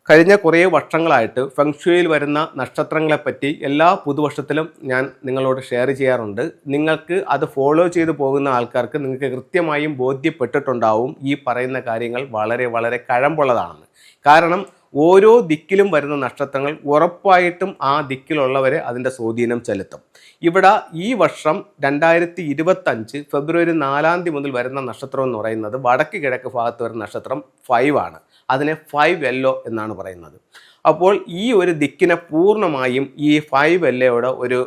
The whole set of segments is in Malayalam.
കഴിഞ്ഞ കുറേ വർഷങ്ങളായിട്ട് ഫെങ്ഷുയിൽ വരുന്ന നക്ഷത്രങ്ങളെപ്പറ്റി എല്ലാ പുതുവർഷത്തിലും ഞാൻ നിങ്ങളോട് ഷെയർ ചെയ്യാറുണ്ട്. നിങ്ങൾക്ക് അത് ഫോളോ ചെയ്തു പോകുന്ന ആൾക്കാർക്ക് നിങ്ങൾക്ക് കൃത്യമായും ബോധ്യപ്പെട്ടിട്ടുണ്ടാവും ഈ പറയുന്ന കാര്യങ്ങൾ വളരെ വളരെ കഴമ്പുള്ളതാണെന്ന്. കാരണം ഓരോ ദിക്കിലും വരുന്ന നക്ഷത്രങ്ങൾ ഉറപ്പായിട്ടും ആ ദിക്കിലുള്ളവരെ അതിൻ്റെ സ്വാധീനം ചെലുത്തും. ഇവിടെ ഈ വർഷം 2025 ഫെബ്രുവരി 4 മുതൽ വരുന്ന നക്ഷത്രം എന്ന് പറയുന്നത് വടക്ക് കിഴക്ക് ഭാഗത്ത് വരുന്ന നക്ഷത്രം 5 ആണ്. അതിനെ 5 യെല്ലോ എന്നാണ് പറയുന്നത്. അപ്പോൾ ഈ ഒരു ദിക്കിനെ പൂർണ്ണമായും ഈ 5 യെല്ലോയുടെ ഒരു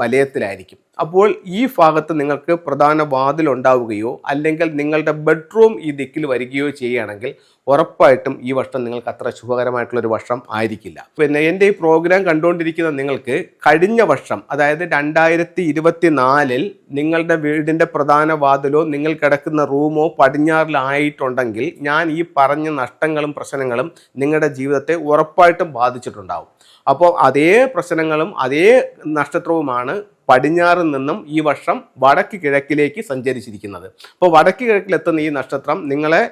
വലയത്തിലായിരിക്കും. അപ്പോൾ ഈ ഭാഗത്ത് നിങ്ങൾക്ക് പ്രധാന വാതിൽ ഉണ്ടാവുകയോ അല്ലെങ്കിൽ നിങ്ങളുടെ ബെഡ്റൂം ഈ ദിക്കിൽ വരികയോ ചെയ്യുകയാണെങ്കിൽ ഉറപ്പായിട്ടും ഈ വർഷം നിങ്ങൾക്ക് അത്ര ശുഭകരമായിട്ടുള്ളൊരു വർഷം ആയിരിക്കില്ല. പിന്നെ എൻ്റെ ഈ പ്രോഗ്രാം കണ്ടുകൊണ്ടിരിക്കുന്ന നിങ്ങൾക്ക് കഴിഞ്ഞ വർഷം, അതായത് 2024 നിങ്ങളുടെ വീടിൻ്റെ പ്രധാന വാതിലോ നിങ്ങൾ കിടക്കുന്ന റൂമോ പടിഞ്ഞാറിലായിട്ടുണ്ടെങ്കിൽ ഞാൻ ഈ പറഞ്ഞ നഷ്ടങ്ങളും പ്രശ്നങ്ങളും നിങ്ങളുടെ ജീവിതത്തെ ഉറപ്പായിട്ടും ബാധിച്ചിട്ടുണ്ടാവും. അപ്പോൾ അതേ പ്രശ്നങ്ങളും അതേ നക്ഷത്രവുമാണ് പടിഞ്ഞാറിൽ നിന്നും ഈ വർഷം വടക്ക് കിഴക്കിലേക്ക് സഞ്ചരിച്ചിരിക്കുന്നത്. അപ്പോൾ വടക്ക് കിഴക്കിലെത്തുന്ന ഈ നക്ഷത്രം നിങ്ങളെ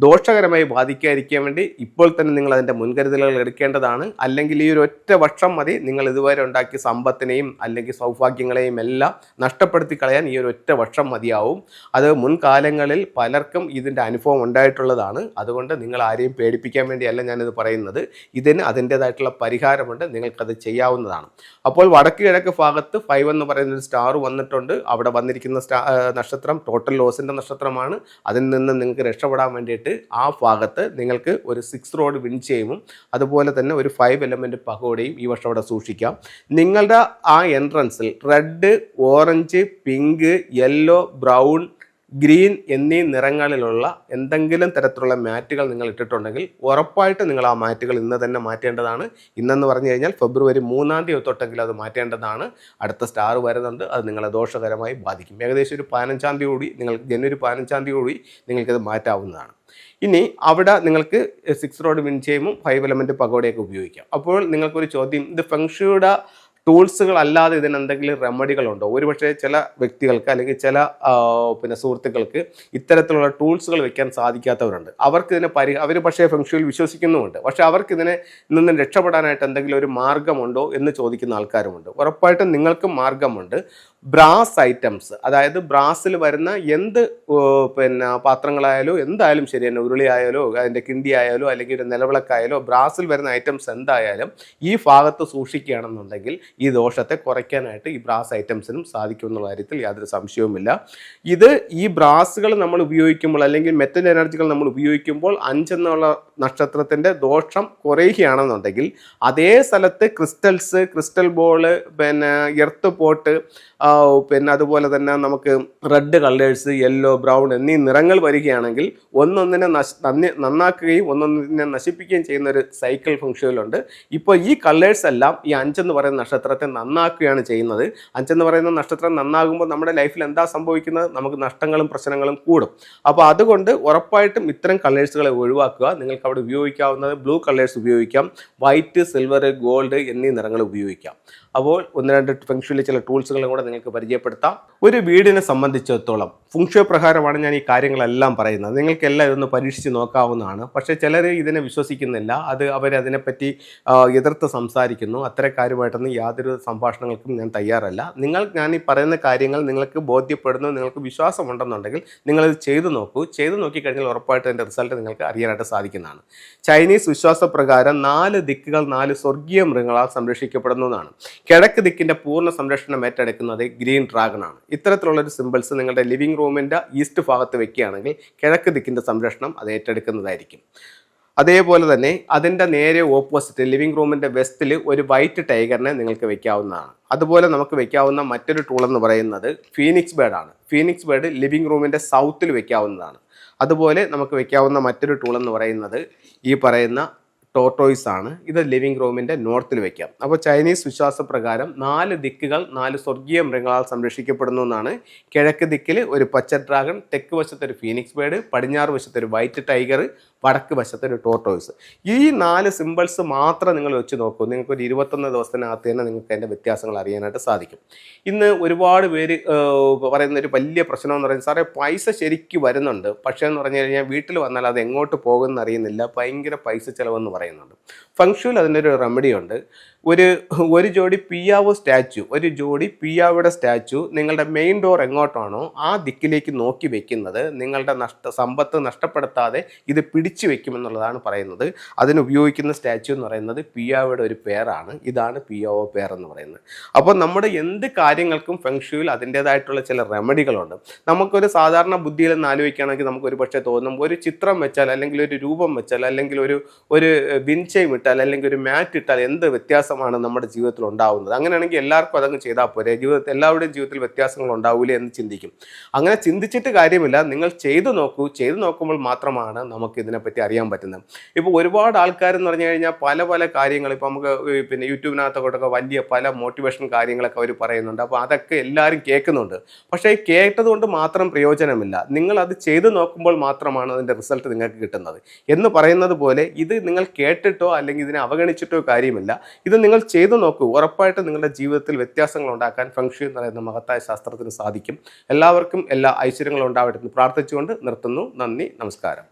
ദോഷകരമായി ബാധിക്കാതിരിക്കാൻ വേണ്ടി ഇപ്പോൾ തന്നെ നിങ്ങൾ അതിൻ്റെ മുൻകരുതലുകൾ എടുക്കേണ്ടതാണ്. അല്ലെങ്കിൽ ഈ ഒരു ഒറ്റ വർഷം മതി നിങ്ങൾ ഇതുവരെ ഉണ്ടാക്കിയ സമ്പത്തിനെയും അല്ലെങ്കിൽ സൗഭാഗ്യങ്ങളെയും എല്ലാം നഷ്ടപ്പെടുത്തി കളയാൻ ഈ ഒരു ഒറ്റ വർഷം മതിയാവും. അത് മുൻകാലങ്ങളിൽ പലർക്കും ഇതിൻ്റെ അനുഭവം ഉണ്ടായിട്ടുള്ളതാണ്. അതുകൊണ്ട് നിങ്ങൾ ആരെയും പേടിപ്പിക്കാൻ വേണ്ടിയല്ല ഞാനിത് പറയുന്നത്. ഇതിന് അതിൻ്റേതായിട്ടുള്ള പരിഹാരമുണ്ട്, നിങ്ങൾക്കത് ചെയ്യാവുന്നതാണ്. അപ്പോൾ വടക്ക് കിഴക്ക് ഭാഗത്ത് 5 എന്ന് പറയുന്ന ഒരു സ്റ്റാർ വന്നിട്ടുണ്ട്. അവിടെ വന്നിരിക്കുന്ന നക്ഷത്രം ടോട്ടൽ ലോസിൻ്റെ നക്ഷത്രമാണ്. അതിൽ നിന്ന് നിങ്ങൾക്ക് രക്ഷപ്പെടാൻ വേണ്ടിയിട്ട് ആ ഭാഗത്ത് നിങ്ങൾക്ക് ഒരു 6 റോഡ് വിൻചെയിമും അതുപോലെ തന്നെ ഒരു 5 എലമെൻറ്റ് പഗോഡയും ഈ വർഷം അവിടെ സൂക്ഷിക്കാം. നിങ്ങളുടെ ആ എൻട്രൻസിൽ red, orange, pink, yellow, brown, green എന്നീ നിറങ്ങളിലുള്ള എന്തെങ്കിലും തരത്തിലുള്ള മാറ്റുകൾ നിങ്ങൾ ഇട്ടിട്ടുണ്ടെങ്കിൽ ഉറപ്പായിട്ട് നിങ്ങൾ ആ മാറ്റുകൾ ഇന്ന് തന്നെ മാറ്റേണ്ടതാണ്. ഇന്നെന്ന് പറഞ്ഞു കഴിഞ്ഞാൽ ഫെബ്രുവരി 3 തൊട്ടെങ്കിലും അത് മാറ്റേണ്ടതാണ്. അടുത്ത സ്റ്റാർ വരുന്നുണ്ട്, അത് നിങ്ങളെ ദോഷകരമായി ബാധിക്കും. ഏകദേശം ഒരു 15 കൂടി ജനുവരി 15 കൂടി നിങ്ങൾക്കത് മാറ്റാവുന്നതാണ്. ഇനി അവിടെ നിങ്ങൾക്ക് 6 റോഡ് വിൻചെയിമും 5 എലമെൻറ്റ് പഗോഡയൊക്കെ ഉപയോഗിക്കാം. അപ്പോൾ നിങ്ങൾക്കൊരു ചോദ്യം, ഇത് ഫെങ്ഷുയുടെ ടൂൾസുകൾ അല്ലാതെ ഇതിന് എന്തെങ്കിലും റെമഡികളുണ്ടോ? ഒരുപക്ഷെ ചില വ്യക്തികൾക്ക് അല്ലെങ്കിൽ ചില സുഹൃത്തുക്കൾക്ക് ഇത്തരത്തിലുള്ള ടൂൾസുകൾ വെക്കാൻ സാധിക്കാത്തവരുണ്ട്. അവർക്കിതിനെ അവർ പക്ഷേ ഫെങ്ഷുയിൽ വിശ്വസിക്കുന്നുമുണ്ട്. പക്ഷേ അവർക്കിതിനെ നിന്ന് രക്ഷപ്പെടാനായിട്ട് എന്തെങ്കിലും ഒരു മാർഗമുണ്ടോ എന്ന് ചോദിക്കുന്ന ആൾക്കാരുമുണ്ട്. ഉറപ്പായിട്ടും നിങ്ങൾക്കും മാർഗമുണ്ട്. ബ്രാസ് ഐറ്റംസ്, അതായത് ബ്രാസിൽ വരുന്ന എന്ത് പാത്രങ്ങളായാലോ എന്തായാലും ശരി തന്നെ, ഉരുളി ആയാലോ അതിൻ്റെ കിണ്ടി ആയാലോ അല്ലെങ്കിൽ ഒരു നിലവിളക്കായാലോ ബ്രാസിൽ വരുന്ന ഐറ്റംസ് എന്തായാലും ഈ ഭാഗത്ത് സൂക്ഷിക്കുകയാണെന്നുണ്ടെങ്കിൽ ഈ ദോഷത്തെ കുറയ്ക്കാനായിട്ട് ഈ ബ്രാസ് ഐറ്റംസിനും സാധിക്കുമെന്നുള്ള കാര്യത്തിൽ യാതൊരു സംശയവുമില്ല. ഇത് ഈ ബ്രാസുകൾ നമ്മൾ ഉപയോഗിക്കുമ്പോൾ അല്ലെങ്കിൽ മെറ്റൽ എനർജികൾ നമ്മൾ ഉപയോഗിക്കുമ്പോൾ 5 എന്നുള്ള നക്ഷത്രത്തിൻ്റെ ദോഷം കുറയുകയാണെന്നുണ്ടെങ്കിൽ അതേ സ്ഥലത്ത് crystals, crystal ball, earth pot, അതുപോലെ തന്നെ നമുക്ക് റെഡ് കളേഴ്സ്, യെല്ലോ, ബ്രൗൺ എന്നീ നിറങ്ങൾ വരികയാണെങ്കിൽ ഒന്നൊന്നിനെ നന്നാക്കുകയും ഒന്നൊന്നിനെ നശിപ്പിക്കുകയും ചെയ്യുന്ന ഒരു സൈക്കിൾ ഫംഗ്ഷനിലുണ്ട്. ഇപ്പോൾ ഈ കളേഴ്സ് എല്ലാം ഈ 5 എന്ന് പറയുന്ന നക്ഷത്രത്തെ നന്നാക്കുകയാണ് ചെയ്യുന്നത്. 5 എന്ന് പറയുന്ന നക്ഷത്രം നന്നാകുമ്പോൾ നമ്മുടെ ലൈഫിൽ എന്താ സംഭവിക്കുന്നത്? നമുക്ക് നഷ്ടങ്ങളും പ്രശ്നങ്ങളും കൂടും. അപ്പോൾ അതുകൊണ്ട് ഉറപ്പായിട്ടും ഇത്തരം കളേഴ്സുകളെ ഒഴിവാക്കുക. നിങ്ങൾക്ക് അവിടെ ഉപയോഗിക്കാവുന്നത് ബ്ലൂ കളേഴ്സ് ഉപയോഗിക്കാം, വൈറ്റ്, സിൽവർ, ഗോൾഡ് എന്നീ നിറങ്ങൾ ഉപയോഗിക്കാം. അപ്പോൾ 1-2 ഫെങ്ഷുയിലെ ചില ടൂൾസുകളും കൂടെ നിങ്ങൾക്ക് പരിചയപ്പെടുത്താം. ഒരു വീടിനെ സംബന്ധിച്ചിടത്തോളം ഫെങ്ഷു പ്രകാരമാണ് ഞാൻ ഈ കാര്യങ്ങളെല്ലാം പറയുന്നത്. നിങ്ങൾക്കെല്ലാം ഇതൊന്ന് പരീക്ഷിച്ച് നോക്കാവുന്നതാണ്. പക്ഷേ ചിലർ ഇതിനെ വിശ്വസിക്കുന്നില്ല. അവരതിനെപ്പറ്റി എതിർത്ത് സംസാരിക്കുന്നു. അത്തരക്കാരുമായിട്ടൊന്നും യാതൊരു സംഭാഷണങ്ങൾക്കും ഞാൻ തയ്യാറല്ല. ഞാൻ ഈ പറയുന്ന കാര്യങ്ങൾ നിങ്ങൾക്ക് ബോധ്യപ്പെടുന്നു, നിങ്ങൾക്ക് വിശ്വാസമുണ്ടെന്നുണ്ടെങ്കിൽ നിങ്ങളിത് ചെയ്തു നോക്കൂ. ചെയ്തു നോക്കിക്കഴിഞ്ഞാൽ ഉറപ്പായിട്ട് അതിൻ്റെ റിസൾട്ട് നിങ്ങൾക്ക് അറിയാനായിട്ട് സാധിക്കുന്നതാണ്. ചൈനീസ് വിശ്വാസപ്രകാരം 4 ദിക്കുകൾ 4 സ്വർഗീയ മൃഗങ്ങളാൽ സംരക്ഷിക്കപ്പെടുന്നതാണ്. കിഴക്ക് ദിക്കിൻ്റെ പൂർണ്ണ സംരക്ഷണം ഏറ്റെടുക്കുന്നത് ഗ്രീൻ ഡ്രാഗണാണ്. ഇത്തരത്തിലുള്ളൊരു സിമ്പിൾസ് നിങ്ങളുടെ ലിവിംഗ് റൂമിൻ്റെ ഈസ്റ്റ് ഭാഗത്ത് വെക്കുകയാണെങ്കിൽ കിഴക്ക് ദിക്കിൻ്റെ സംരക്ഷണം അത് ഏറ്റെടുക്കുന്നതായിരിക്കും. അതേപോലെ തന്നെ അതിൻ്റെ നേരെ ഓപ്പോസിറ്റ് ലിവിംഗ് റൂമിൻ്റെ വെസ്റ്റിൽ ഒരു വൈറ്റ് ടൈഗറിനെ നിങ്ങൾക്ക് വെക്കാവുന്നതാണ്. അതുപോലെ നമുക്ക് വെക്കാവുന്ന മറ്റൊരു ടൂൾ എന്ന് പറയുന്നത് ഫീനിക്സ് ബേർഡാണ്. ഫീനിക്സ് ബേർഡ് ലിവിംഗ് റൂമിൻ്റെ സൗത്തിൽ വെക്കാവുന്നതാണ്. അതുപോലെ നമുക്ക് വെക്കാവുന്ന മറ്റൊരു ടൂൾ എന്ന് പറയുന്നത് ഈ പറയുന്ന ടോർട്ടോയ്സ് ആണ്. ഇത് ലിവിംഗ് റൂമിൻ്റെ നോർത്തിൽ വെക്കാം. അപ്പോൾ ചൈനീസ് വിശ്വാസപ്രകാരം 4 ദിക്കുകൾ 4 സ്വർഗീയ മൃഗങ്ങളാൽ സംരക്ഷിക്കപ്പെടുന്നു എന്നാണ്. കിഴക്ക് ദിക്കിൽ ഒരു പച്ച ഡ്രാഗൺ, തെക്ക് വശത്ത് ഒരു ഫീനിക്സ് ബേർഡ്, പടിഞ്ഞാറ് വശത്ത് ഒരു വൈറ്റ് ടൈഗർ, വടക്ക് വശത്ത് ഒരു ടോർട്ടോയ്സ്. ഈ 4 സിമ്പിൾസ് മാത്രം നിങ്ങൾ വെച്ച് നോക്കൂ. നിങ്ങൾക്കൊരു 21 ദിവസത്തിനകത്ത് തന്നെ നിങ്ങൾക്ക് അതിൻ്റെ വ്യത്യാസങ്ങൾ അറിയാനായിട്ട് സാധിക്കും. ഇന്ന് ഒരുപാട് പേര് പറയുന്ന ഒരു വലിയ പ്രശ്നം എന്ന് പറയുന്നത്, സാറേ പൈസ ശരിക്കും വരുന്നുണ്ട്, പക്ഷേ എന്ന് പറഞ്ഞു കഴിഞ്ഞാൽ വീട്ടിൽ വന്നാൽ അത് എങ്ങോട്ട് പോകുമെന്ന് അറിയുന്നില്ല, ഭയങ്കര പൈസ ചിലവെന്ന് പറയും. പറയുന്നുണ്ട്. ഫെങ്ഷുയിൽ അതിനൊരു റെമഡി ഉണ്ട്. ഒരു ഒരു ജോഡി പിയാവോ സ്റ്റാച്ചു, ഒരു ജോഡി പിയാവോയുടെ സ്റ്റാച്ചു നിങ്ങളുടെ മെയിൻ ഡോർ എങ്ങോട്ടാണോ ആ ദിക്കിലേക്ക് നോക്കി വെക്കുന്നത് നിങ്ങളുടെ സമ്പത്ത് നഷ്ടപ്പെടുത്താതെ ഇത് പിടിച്ചു വെക്കുമെന്നുള്ളതാണ് പറയുന്നത്. അതിന് ഉപയോഗിക്കുന്ന സ്റ്റാച്ചു എന്ന് പറയുന്നത് പിയാവോയുടെ ഒരു പേരാണ്. ഇതാണ് പിയാവോ പേർ എന്ന് പറയുന്നത്. അപ്പോൾ നമ്മുടെ എന്ത് കാര്യങ്ങൾക്കും ഫെങ്ഷുയിൽ അതിൻ്റേതായിട്ടുള്ള ചില റെമഡികളുണ്ട്. നമുക്കൊരു സാധാരണ ബുദ്ധിയിൽ നിന്ന് ആലോചിക്കുകയാണെങ്കിൽ നമുക്ക് ഒരു പക്ഷേ തോന്നും, ഒരു ചിത്രം വെച്ചാൽ അല്ലെങ്കിൽ ഒരു രൂപം വെച്ചാൽ അല്ലെങ്കിൽ ഒരു വിൻചയം ഇട്ടാൽ അല്ലെങ്കിൽ ഒരു മാറ്റ് ഇട്ടാൽ എന്ത് വ്യത്യാസമാണ് നമ്മുടെ ജീവിതത്തിൽ ഉണ്ടാവുന്നത്. അങ്ങനെയാണെങ്കിൽ എല്ലാവർക്കും അതങ്ങ് ചെയ്താൽ പോരെ, എല്ലാവരുടെയും ജീവിതത്തിൽ വ്യത്യാസങ്ങൾ ഉണ്ടാവില്ലേ എന്ന് ചിന്തിക്കും. അങ്ങനെ ചിന്തിച്ചിട്ട് കാര്യമില്ല. നിങ്ങൾ ചെയ്തു നോക്കൂ. ചെയ്തു നോക്കുമ്പോൾ മാത്രമാണ് നമുക്ക് ഇതിനെപ്പറ്റി അറിയാൻ പറ്റുന്നത്. ഇപ്പോൾ ഒരുപാട് ആൾക്കാരെന്ന് പറഞ്ഞു കഴിഞ്ഞാൽ പല പല കാര്യങ്ങൾ ഇപ്പോൾ നമുക്ക് പിന്നെ യൂട്യൂബിനകത്തൊക്കെ വലിയ പല മോട്ടിവേഷൻ കാര്യങ്ങളൊക്കെ അവർ പറയുന്നുണ്ട്. അപ്പോൾ അതൊക്കെ എല്ലാവരും കേൾക്കുന്നുണ്ട്. പക്ഷേ കേട്ടത് കൊണ്ട് മാത്രം പ്രയോജനമില്ല. നിങ്ങൾ അത് ചെയ്തു നോക്കുമ്പോൾ മാത്രമാണ് അതിൻ്റെ റിസൾട്ട് നിങ്ങൾക്ക് കിട്ടുന്നത്. എന്ന് പറയുന്നത് പോലെ ഇത് നിങ്ങൾ കേട്ടിട്ടോ അല്ലെങ്കിൽ ഇതിനെ അവഗണിച്ചിട്ടോ കാര്യമില്ല. ഇത് നിങ്ങൾ ചെയ്തു നോക്കൂ. ഉറപ്പായിട്ട് നിങ്ങളുടെ ജീവിതത്തിൽ വ്യത്യാസങ്ങൾ ഉണ്ടാക്കാൻ ഫെങ്ഷുയി എന്ന് പറയുന്ന മഹത്തായ ശാസ്ത്രത്തിന് സാധിക്കും. എല്ലാവർക്കും എല്ലാ ഐശ്വര്യങ്ങളും ഉണ്ടാവട്ടെ എന്ന് പ്രാർത്ഥിച്ചുകൊണ്ട് നിർത്തുന്നു. നന്ദി, നമസ്കാരം.